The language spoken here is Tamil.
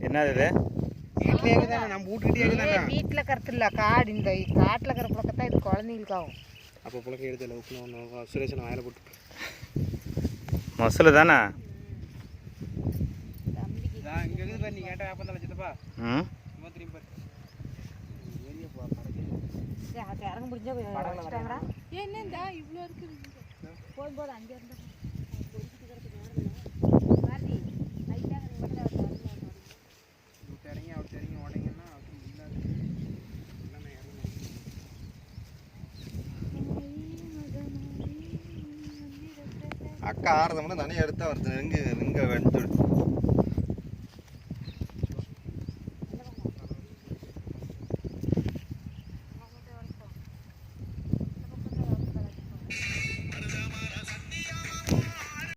என்னது வீட்டுல கருத்துல காடு இந்த காட்டுல இருக்கிற புழக்கத்தான் இது குழந்தைங்களுக்கு ஆகும். அப்போ புழக்க எடுத்து சுரேஷன் வாயில போட்டு மொசல தானே இங்க இருக்குது பாரு. நீ கேட்ட வேப்பம் தலை சித்தப்பா. திரும்பி பாரு. ஏரியா போ பாருங்க. இறங்க முடிஞ்சா வச்சிட்டாங்கடா. என்னடா இவ்ளோ இருக்கு? போய் அங்க இருந்தா அக்கா ஆடுறத மட்டும் தனியாக எடுத்தா வருது. இங்கே வெந்து